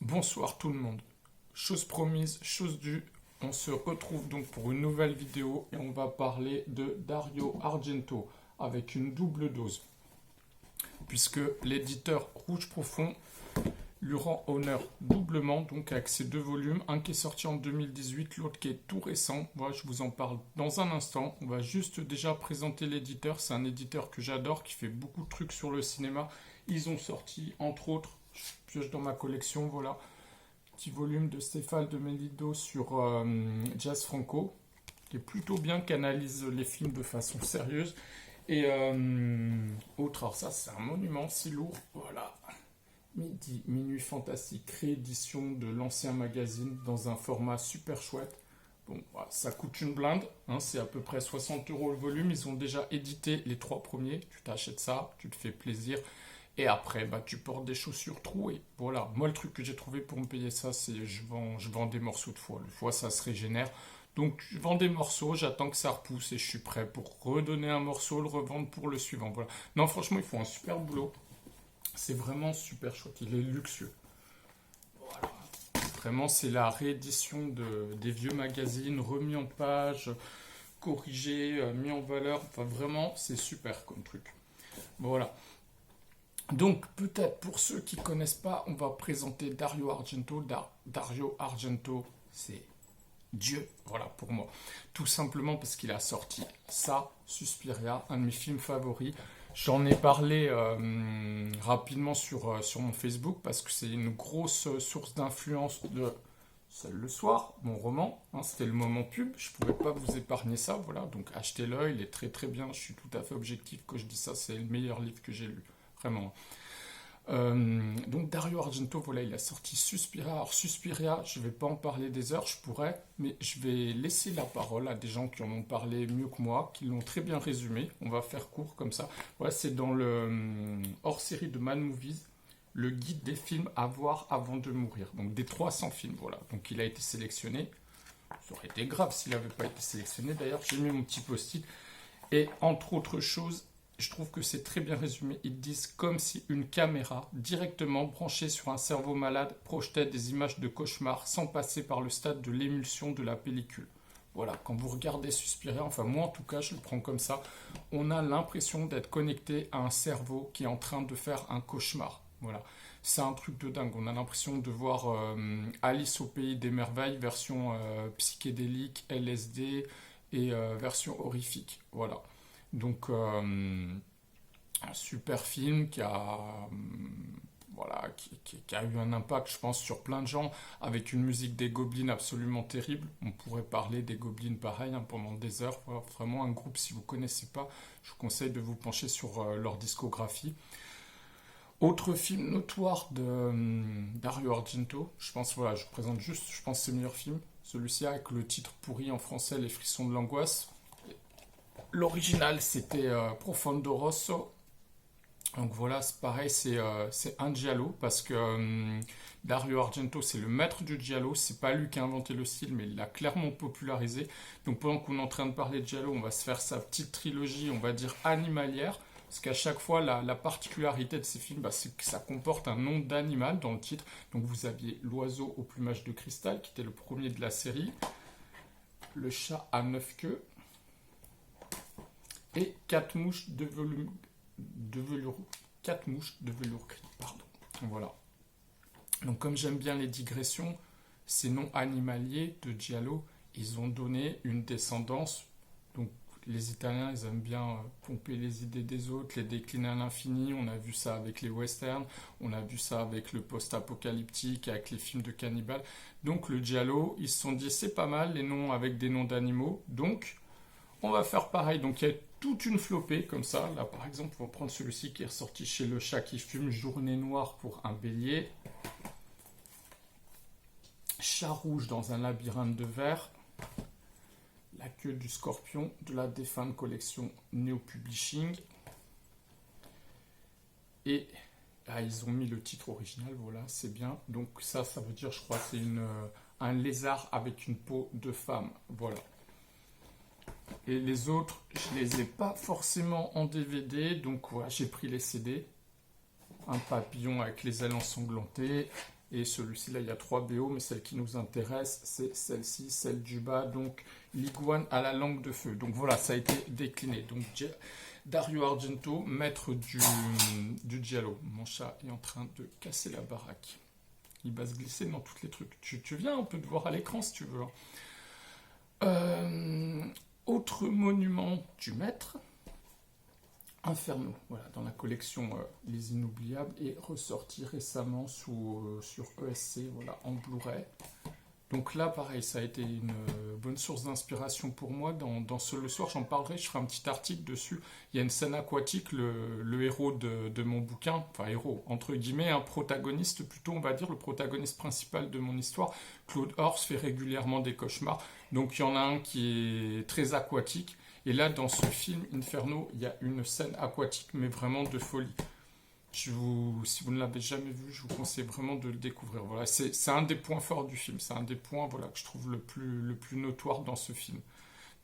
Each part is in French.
Bonsoir tout le monde. Chose promise, chose due, on se retrouve donc pour une nouvelle vidéo et on va parler de Dario Argento avec une double dose. Puisque l'éditeur Rouge Profond lui rend honneur doublement, donc avec ces deux volumes, un qui est sorti en 2018, l'autre qui est tout récent. Voilà, je vous en parle dans un instant. On va juste déjà présenter l'éditeur. C'est un éditeur que j'adore, qui fait beaucoup de trucs sur le cinéma. Ils ont sorti, entre autres, je pioche dans ma collection, voilà, petit volume de Stéphane de Melido sur Jazz Franco, qui est plutôt bien, qui analyse les films de façon sérieuse. Et autre, alors ça c'est un monument si lourd, voilà. Minuit Fantastique, réédition de l'ancien magazine dans un format super chouette. Bon, voilà, ça coûte une blinde, hein, c'est à peu près 60 € le volume. Ils ont déjà édité les 3 premiers. Tu t'achètes ça, tu te fais plaisir. Et après, bah, tu portes des chaussures trouées. Voilà, moi le truc que j'ai trouvé pour me payer ça, c'est je vends des morceaux de foie. Le foie, ça se régénère. Donc je vends des morceaux, j'attends que ça repousse et je suis prêt pour redonner un morceau, le revendre pour le suivant. Voilà. Non, franchement, ils font un super boulot. C'est vraiment super chouette. Il est luxueux. Voilà. Vraiment, c'est la réédition des vieux magazines, remis en page, corrigé, mis en valeur. Enfin, vraiment, c'est super comme truc. Voilà. Donc, peut-être pour ceux qui ne connaissent pas, on va présenter Dario Argento. Dario Argento, c'est Dieu, voilà, pour moi. Tout simplement parce qu'il a sorti ça, Suspiria, un de mes films favoris. J'en ai parlé rapidement sur mon Facebook parce que c'est une grosse source d'influence de Seul le soir, mon roman. Hein, c'était le moment pub, je ne pouvais pas vous épargner ça, voilà. Donc achetez-le, il est très très bien, je suis tout à fait objectif quand je dis ça, c'est le meilleur livre que j'ai lu, vraiment. Donc Dario Argento, voilà, il a sorti Suspiria. Alors Suspiria, je ne vais pas en parler des heures, je pourrais, mais je vais laisser la parole à des gens qui en ont parlé mieux que moi, qui l'ont très bien résumé. On va faire court comme ça. Voilà, c'est dans le hors-série de Mad Movies, le guide des films à voir avant de mourir. Donc des 300 films, voilà. Donc il a été sélectionné. Ça aurait été grave s'il n'avait pas été sélectionné. D'ailleurs, j'ai mis mon petit post-it. Et entre autres choses, je trouve que c'est très bien résumé. Ils disent comme si une caméra directement branchée sur un cerveau malade projetait des images de cauchemar sans passer par le stade de l'émulsion de la pellicule. Voilà, quand vous regardez Suspiria, enfin moi en tout cas je le prends comme ça, on a l'impression d'être connecté à un cerveau qui est en train de faire un cauchemar. Voilà, c'est un truc de dingue. On a l'impression de voir Alice au pays des merveilles, version psychédélique, LSD et version horrifique. Voilà. Donc, un super film voilà, qui a eu un impact, je pense, sur plein de gens, avec une musique des Gobelins absolument terrible. On pourrait parler des Gobelins pareil hein, pendant des heures. Voilà, vraiment un groupe, si vous ne connaissez pas, je vous conseille de vous pencher sur leur discographie. Autre film notoire de Dario Argento, je pense, voilà, je vous présente juste, je pense, ses meilleurs films. Celui-ci avec le titre pourri en français, Les frissons de l'angoisse. L'original, c'était Profondo Rosso. Donc voilà, c'est pareil, c'est un giallo, parce que Dario Argento, c'est le maître du giallo. C'est pas lui qui a inventé le style, mais il l'a clairement popularisé. Donc pendant qu'on est en train de parler de giallo, on va se faire sa petite trilogie, on va dire animalière. Parce qu'à chaque fois, la particularité de ces films, bah, c'est que ça comporte un nom d'animal dans le titre. Donc vous aviez l'oiseau au plumage de cristal, qui était le premier de la série. Le chat à 9 queues. Et 4 mouches de velours, 4 mouches de velours gris, pardon. Voilà. Donc comme j'aime bien les digressions, ces noms animaliers de giallo, ils ont donné une descendance. Donc les Italiens, ils aiment bien pomper les idées des autres, les décliner à l'infini. On a vu ça avec les westerns, on a vu ça avec le post-apocalyptique, avec les films de cannibales. Donc le giallo, ils se sont dit c'est pas mal les noms avec des noms d'animaux. Donc on va faire pareil. Donc il y a toute une flopée comme ça. Là par exemple, on va prendre celui-ci qui est ressorti chez Le Chat qui fume, Journée noire pour un bélier. Chat rouge dans un labyrinthe de verre. La queue du scorpion de la défunte collection Neo Publishing. Et là, ils ont mis le titre original, voilà, c'est bien. Donc ça veut dire, je crois, c'est un lézard avec une peau de femme. Voilà. Et les autres, je les ai pas forcément en DVD, donc voilà, j'ai pris les CD. un papillon avec les ailes ensanglantées. Et celui-ci, là, il y a 3 BO, mais celle qui nous intéresse, c'est celle-ci, celle du bas, donc l'iguane à la langue de feu. Donc voilà, ça a été décliné. Donc Dario Argento, maître du giallo. Mon chat est en train de casser la baraque. Il va se glisser dans tous les trucs. Tu viens un peu te voir à l'écran si tu veux. Autre monument du maître, Inferno, voilà, dans la collection Les Inoubliables, est ressorti récemment sur ESC, voilà, en Blu-ray. Donc là, pareil, ça a été une bonne source d'inspiration pour moi. Dans ce Le Soir, j'en parlerai, je ferai un petit article dessus. Il y a une scène aquatique, le héros de mon bouquin, enfin héros, entre guillemets, un protagoniste plutôt, on va dire, le protagoniste principal de mon histoire, Claude Horst, fait régulièrement des cauchemars. Donc il y en a un qui est très aquatique. Et là, dans ce film, Inferno, il y a une scène aquatique, mais vraiment de folie. Si vous ne l'avez jamais vu, je vous conseille vraiment de le découvrir. Voilà, c'est un des points forts du film. C'est un des points, voilà, que je trouve le plus notoire dans ce film.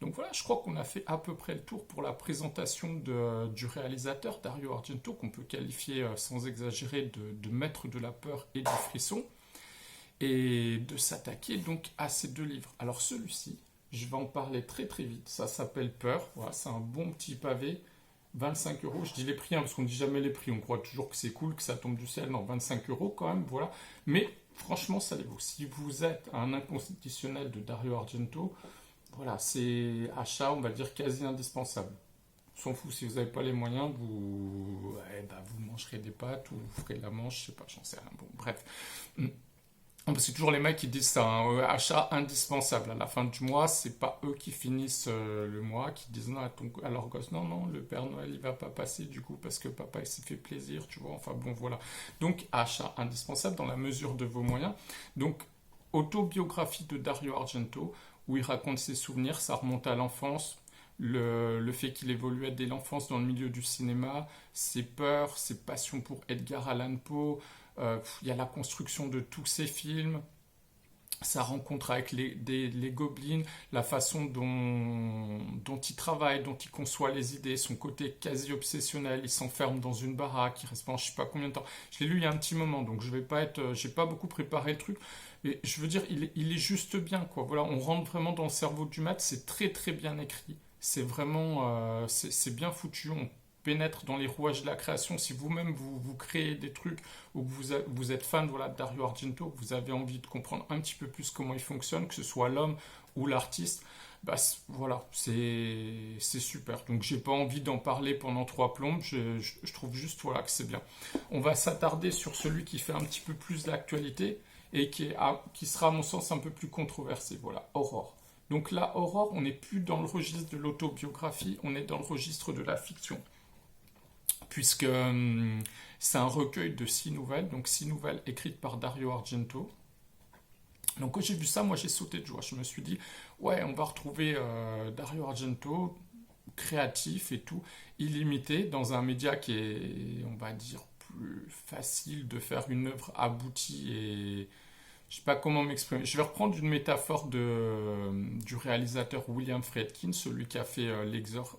Donc voilà, je crois qu'on a fait à peu près le tour pour la présentation du réalisateur Dario Argento, qu'on peut qualifier sans exagérer de maître de la peur et du frisson, et de s'attaquer donc à ces 2 livres. Alors celui-ci, je vais en parler très très vite. Ça s'appelle Peur. Voilà, c'est un bon petit pavé. 25 euros, je dis les prix, parce qu'on ne dit jamais les prix, on croit toujours que c'est cool, que ça tombe du ciel, non, 25 euros quand même, voilà. Mais franchement, ça les vaut. Si vous êtes un inconditionnel de Dario Argento, voilà, c'est achat, on va dire, quasi indispensable. On s'en fout, si vous n'avez pas les moyens, vous mangerez des pâtes ou vous ferez la manche, je sais pas, j'en sais rien. Bon, bref. C'est toujours les mecs qui disent c'est un achat indispensable. À la fin du mois, c'est pas eux qui finissent le mois, qui disent non à leur gosse, non, le Père Noël il va pas passer du coup parce que papa il s'est fait plaisir, tu vois. Enfin bon, voilà. Donc achat indispensable dans la mesure de vos moyens. Donc autobiographie de Dario Argento où il raconte ses souvenirs, ça remonte à l'enfance. Le fait qu'il évoluait dès l'enfance dans le milieu du cinéma, ses peurs, ses passions pour Edgar Allan Poe. Il y a la construction de tous ces films, sa rencontre avec les gobelins, la façon dont il travaille, dont il conçoit les idées, son côté quasi obsessionnel, il s'enferme dans une baraque, il reste pendant je sais pas combien de temps. Je l'ai lu il y a un petit moment, donc je vais pas être, j'ai pas beaucoup préparé le truc, mais je veux dire, il est juste bien, quoi. Voilà, on rentre vraiment dans le cerveau du maître, c'est très très bien écrit, c'est vraiment, c'est bien foutu, on pénètre dans les rouages de la création. Si vous-même vous créez des trucs ou que vous êtes fan, voilà, de Dario Argento, que vous avez envie de comprendre un petit peu plus comment il fonctionne, que ce soit l'homme ou l'artiste, bah voilà, c'est super. Donc j'ai pas envie d'en parler pendant 3 plombes, je trouve juste voilà, que c'est bien. On va s'attarder sur celui qui fait un petit peu plus d'actualité et qui sera à mon sens un peu plus controversé. Voilà, Aurore. Donc là, Aurore, on n'est plus dans le registre de l'autobiographie, on est dans le registre de la fiction. Puisque c'est un recueil de 6 nouvelles, donc 6 nouvelles écrites par Dario Argento. Donc quand j'ai vu ça, moi j'ai sauté de joie. Je me suis dit, ouais, on va retrouver Dario Argento, créatif et tout, illimité, dans un média qui est, on va dire, plus facile de faire une œuvre aboutie et... Je sais pas comment m'exprimer. Je vais reprendre une métaphore du réalisateur William Friedkin, celui qui a fait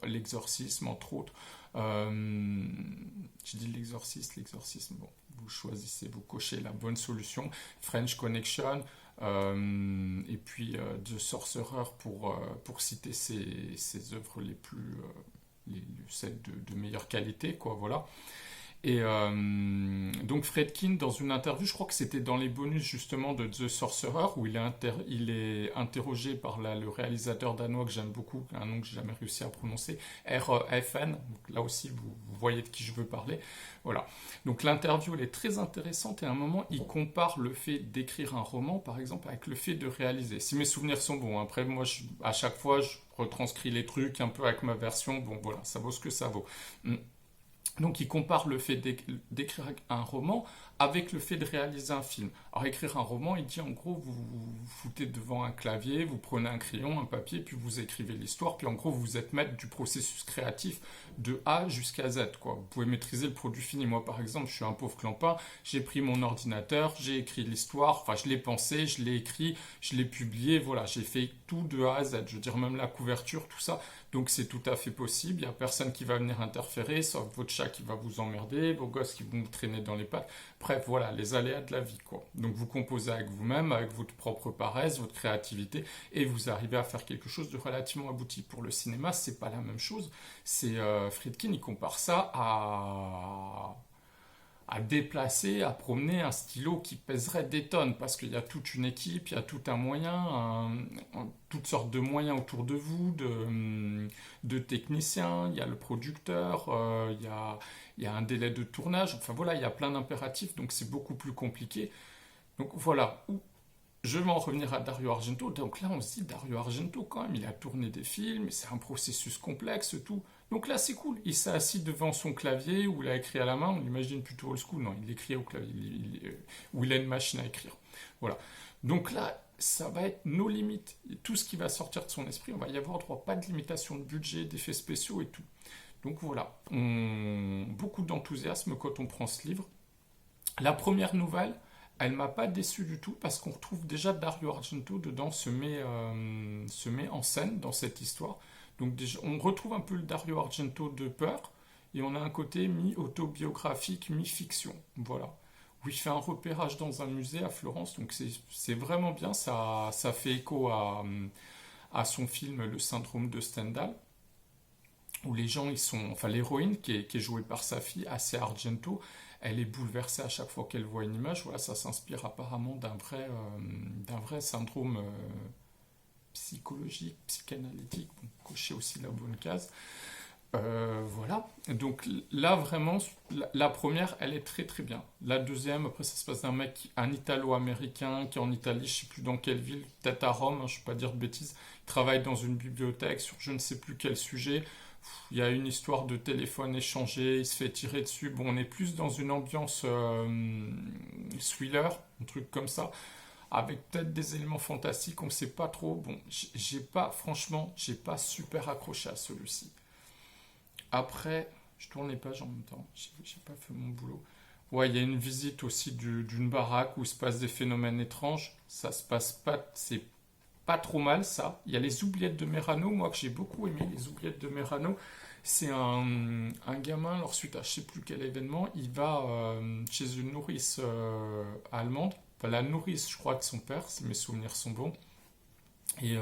l'exorcisme, entre autres. Je dis l'exorcisme, bon, vous choisissez, vous cochez la bonne solution. French Connection, et puis The Sorcerer pour citer ses œuvres les plus, celles de meilleure qualité, quoi, voilà. Et donc Friedkin, dans une interview, je crois que c'était dans les bonus justement de The Sorcerer, où il est interrogé par le réalisateur danois que j'aime beaucoup, un nom que j'ai jamais réussi à prononcer, RFN. Donc là aussi, vous voyez de qui je veux parler. Voilà. Donc l'interview, elle est très intéressante et à un moment, il compare le fait d'écrire un roman, par exemple, avec le fait de réaliser. Si mes souvenirs sont bons, après moi, à chaque fois, je retranscris les trucs un peu avec ma version. Bon, voilà, ça vaut ce que ça vaut. Donc il compare le fait d'écrire un roman avec le fait de réaliser un film. Alors écrire un roman, il dit en gros, vous foutez devant un clavier, vous prenez un crayon, un papier, puis vous écrivez l'histoire, puis en gros vous êtes maître du processus créatif de A jusqu'à Z, quoi. Vous pouvez maîtriser le produit fini. Moi par exemple, je suis un pauvre clampin, j'ai pris mon ordinateur, j'ai écrit l'histoire, enfin je l'ai pensé, je l'ai écrit, je l'ai publié, voilà, j'ai fait tout de A à Z, je veux dire même la couverture, tout ça. Donc c'est tout à fait possible, il n'y a personne qui va venir interférer, sauf votre chat qui va vous emmerder, vos gosses qui vont vous traîner dans les pattes. Bref, voilà, les aléas de la vie, quoi. Donc vous composez avec vous-même, avec votre propre paresse, votre créativité, et vous arrivez à faire quelque chose de relativement abouti. Pour le cinéma, c'est pas la même chose. C'est Friedkin, il compare ça à déplacer, à promener un stylo qui pèserait des tonnes, parce qu'il y a toute une équipe, il y a tout un moyen, toutes sortes de moyens autour de vous, de techniciens, il y a le producteur, il y a un délai de tournage, enfin voilà, il y a plein d'impératifs, donc c'est beaucoup plus compliqué. Donc voilà, je vais en revenir à Dario Argento. Donc là, on se dit, Dario Argento, quand même, il a tourné des films, c'est un processus complexe, tout. Donc là, c'est cool. Il s'est assis devant son clavier, où il a écrit à la main. On l'imagine plutôt old school. Non, il écrit au clavier, où il a une machine à écrire. Voilà. Donc là, ça va être nos limites. Et tout ce qui va sortir de son esprit, on va y avoir droit. Pas de limitation de budget, d'effets spéciaux et tout. Donc voilà. Beaucoup d'enthousiasme quand on prend ce livre. La première nouvelle, elle m'a pas déçu du tout parce qu'on retrouve déjà Dario Argento dedans, se met en scène dans cette histoire. Donc déjà, on retrouve un peu le Dario Argento de Peur et on a un côté mi-autobiographique, mi-fiction. Voilà. Où il fait un repérage dans un musée à Florence. Donc c'est vraiment bien. Ça fait écho à son film Le syndrome de Stendhal. Où les gens, ils sont. Enfin, l'héroïne qui est jouée par sa fille, Asia Argento, elle est bouleversée à chaque fois qu'elle voit une image. Voilà, ça s'inspire apparemment d'un vrai syndrome psychologique, psychanalytique. Bon, cocher aussi la bonne case. Voilà. Donc là, vraiment, la première, elle est très très bien. La deuxième, après, ça se passe d'un mec, un Italo-américain qui est en Italie, je sais plus dans quelle ville, peut-être à Rome, hein, je ne vais pas dire de bêtises, il travaille dans une bibliothèque sur je ne sais plus quel sujet. Il y a une histoire de téléphone échangé, il se fait tirer dessus. Bon, on est plus dans une ambiance thriller, un truc comme ça, avec peut-être des éléments fantastiques, on ne sait pas trop. Bon, franchement, j'ai pas super accroché à celui-ci. Après, je tourne les pages en même temps, j'ai pas fait mon boulot. Ouais, il y a une visite aussi d'une baraque où il se passe des phénomènes étranges. Ça se passe pas, c'est pas trop mal ça. Il y a les oubliettes de Merano, moi que j'ai beaucoup aimé, les oubliettes de Merano. C'est un gamin, alors suite à je sais plus quel événement, il va chez une nourrice allemande. Enfin, la nourrice, je crois que son père, si mes souvenirs sont bons. Et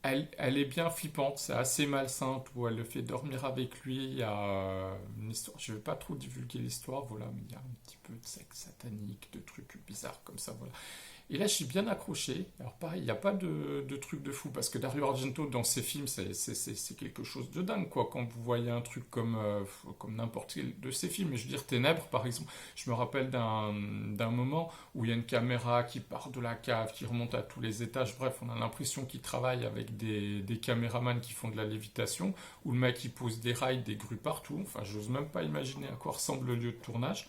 elle est bien flippante, c'est assez malsain, où elle le fait dormir avec lui. Il y a une histoire, je ne vais pas trop divulguer l'histoire, voilà, mais il y a un petit peu de sexe satanique, de trucs bizarres comme ça, voilà. Et là, je suis bien accroché. Alors, pareil, il n'y a pas de truc de fou, parce que Dario Argento, dans ses films, c'est quelque chose de dingue, quoi. Quand vous voyez un truc comme n'importe quel de ses films, et je veux dire, Ténèbres, par exemple, je me rappelle d'un moment où il y a une caméra qui part de la cave, qui remonte à tous les étages. Bref, on a l'impression qu'il travaille avec des caméramans qui font de la lévitation, où le mec, il pose des rails, des grues partout. Enfin, j'ose même pas imaginer à quoi ressemble le lieu de tournage.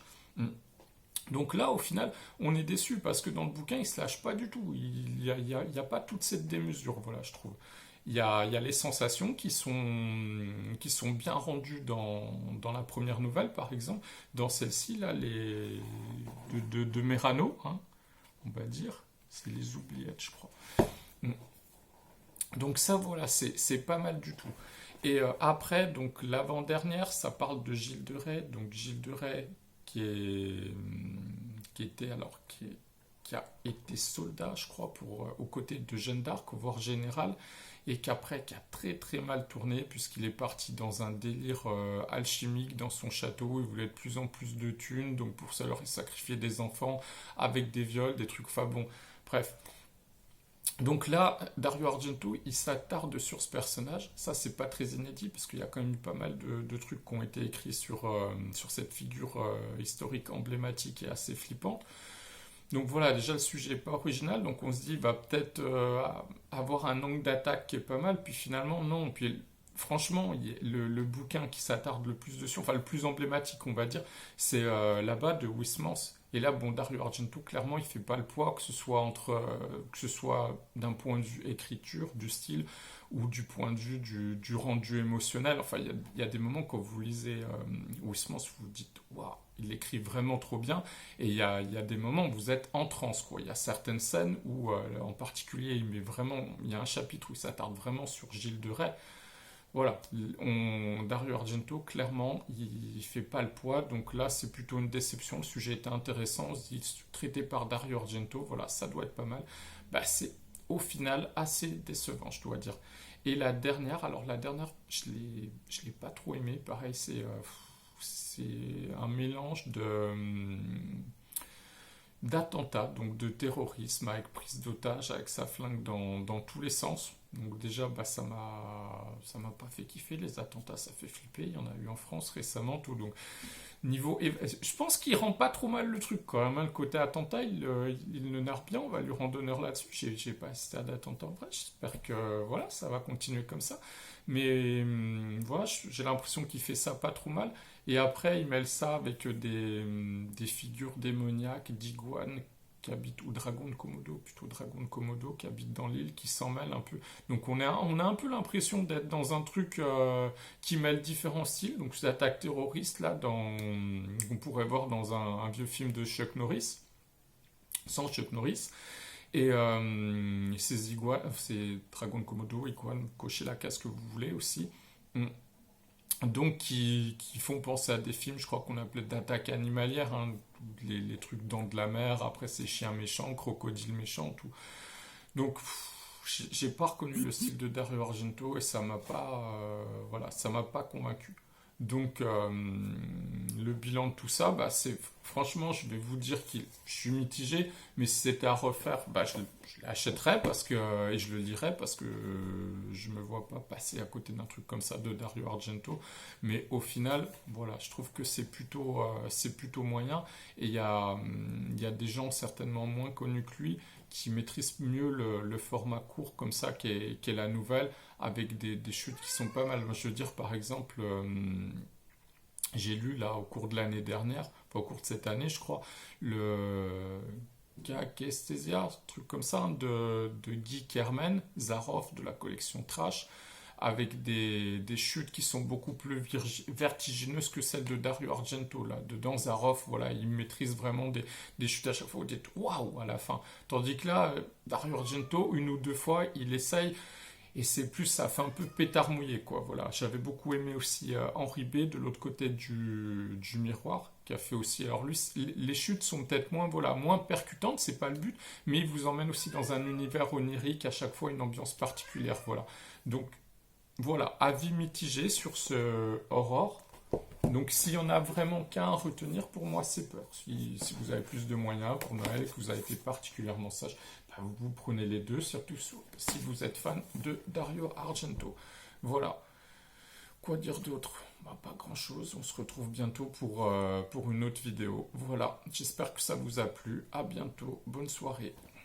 Donc là, au final, on est déçu parce que dans le bouquin, il se lâche pas du tout. Il y a pas toute cette démesure, voilà, je trouve. Il y a les sensations qui sont bien rendues dans la première nouvelle, par exemple. Dans celle-ci, là, de Merano, hein, on va dire. C'est les oubliettes, je crois. Donc ça, voilà, c'est pas mal du tout. Et après, donc l'avant-dernière, ça parle de Gilles de Rais. Donc Gilles de Rais, qui a été soldat, je crois, aux côtés de Jeanne d'Arc, voire général, et qui a très très mal tourné, puisqu'il est parti dans un délire alchimique dans son château. Il voulait de plus en plus de thunes, donc pour ça, il aurait sacrifié des enfants avec des viols, des trucs, enfin bon, bref. Donc là, Dario Argento, il s'attarde sur ce personnage. Ça, c'est pas très inédit, parce qu'il y a quand même eu pas mal de trucs qui ont été écrits sur cette figure historique emblématique et assez flippante. Donc voilà, déjà le sujet n'est pas original, donc on se dit, il va peut-être avoir un angle d'attaque qui est pas mal, puis finalement, non. Puis franchement, le bouquin qui s'attarde le plus dessus, enfin le plus emblématique, on va dire, c'est là-bas de Huysmans. Et là, bon, Dario Argento, clairement, il fait pas le poids, que ce soit d'un point de vue écriture, du style, ou du point de vue du rendu émotionnel. Enfin, il y a des moments quand vous lisez Huysmans, vous vous dites, waouh, il écrit vraiment trop bien. Et il y a des moments où vous êtes en transe, quoi. Il y a certaines scènes où, en particulier, il y a un chapitre où il s'attarde vraiment sur Gilles de Rais. Voilà, Dario Argento, clairement, il fait pas le poids, donc là, c'est plutôt une déception. Le sujet était intéressant, on se dit, traité par Dario Argento, voilà, ça doit être pas mal. Bah, c'est au final assez décevant, je dois dire. Et la dernière, alors la dernière, je l'ai pas trop aimé. Pareil, c'est un mélange d'attentats, donc de terrorisme, avec prise d'otage, avec sa flingue dans tous les sens. Donc déjà, bah, ça m'a pas fait kiffer les attentats, ça fait flipper. Il y en a eu en France récemment, tout. Donc je pense qu'il rend pas trop mal le truc quand même, hein. Le côté attentat, il le narre bien. On va lui rendre honneur là-dessus. J'ai pas assisté à d'attentats en vrai. J'espère que voilà, ça va continuer comme ça. Mais voilà, j'ai l'impression qu'il fait ça pas trop mal. Et après, il mêle ça avec des figures démoniaques, d'iguanes qui habitent, ou dragons de Komodo, plutôt dragons de Komodo, qui habitent dans l'île, qui s'en mêlent un peu. Donc on a un peu l'impression d'être dans un truc qui mêle différents styles. Donc cette attaque terroriste, là, on pourrait voir dans un vieux film de Chuck Norris, sans Chuck Norris. Et ces dragons de Komodo, iguanes, cochez la case que vous voulez aussi. Donc qui font penser à des films, je crois qu'on appelait d'attaque animalière, hein, les trucs dents de la mer, après c'est chiens méchants, crocodiles méchants, tout. Donc j'ai pas reconnu le style de Dario Argento et ça m'a pas, voilà, ça m'a pas convaincu. Donc le bilan de tout ça, bah, c'est franchement, je vais vous dire que je suis mitigé, mais si c'était à refaire, bah, je l'achèterais et je le lirais parce que je me vois pas passer à côté d'un truc comme ça de Dario Argento. Mais au final, voilà, je trouve que c'est plutôt moyen et il y a des gens certainement moins connus que lui qui maîtrisent mieux le format court comme ça qu'est la nouvelle avec des chutes qui sont pas mal. Moi, je veux dire, par exemple, j'ai lu là au cours de l'année dernière, pas au cours de cette année, je crois, le Gagestesia, un truc comme ça, hein, de Guy Kermen, Zaroff de la collection Trash, avec des chutes qui sont beaucoup plus vertigineuses que celles de Dario Argento. Là. Dedans, Zaroff, voilà, il maîtrise vraiment des chutes à chaque fois, vous dites waouh à la fin. Tandis que là, Dario Argento, une ou deux fois, il essaye et c'est plus, ça fait un peu pétard mouillé, quoi. Voilà. J'avais beaucoup aimé aussi Henri B de l'autre côté du miroir, qui a fait aussi. Alors lui, les chutes sont peut-être moins, voilà, moins percutantes, c'est pas le but, mais il vous emmène aussi dans un univers onirique, à chaque fois une ambiance particulière, voilà. Donc voilà, avis mitigé sur ce Aurore. Donc s'il y en a vraiment qu'un à retenir, pour moi c'est peur. Si vous avez plus de moyens pour Noël, que vous avez été particulièrement sage, bah, vous prenez les deux, surtout si vous êtes fan de Dario Argento. Voilà. Quoi dire d'autre? Bah, pas grand chose, on se retrouve bientôt pour une autre vidéo. Voilà, j'espère que ça vous a plu. À bientôt, bonne soirée.